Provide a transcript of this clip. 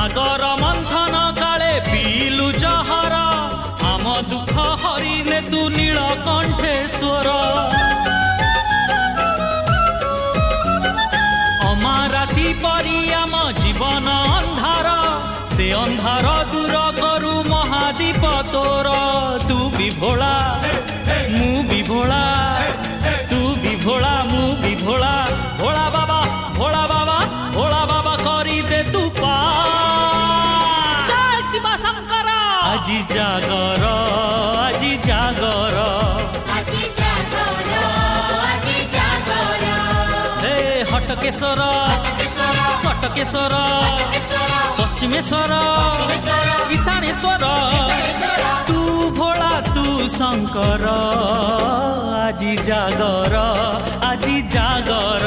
सागर मंथन काले पीलु जहर आम दुख हरिने तू नीलकंठेश्वर अमाराती परी आम जीवन अंधार से अंधार दूर करू महादीप तोर तू भी भोला मु भी भोला तू भी भोला मु भी भोला भोला बाबा भोला बाबा भोला बाबा करी दे तू पा जय शिव शंकर আজি जागर আজি जागर हे हटकेश्वर कटकेश्वर पश्चिमेश्वर ईशानेश्वर तू भोला तू शंकर আজি जागर আজি जागर।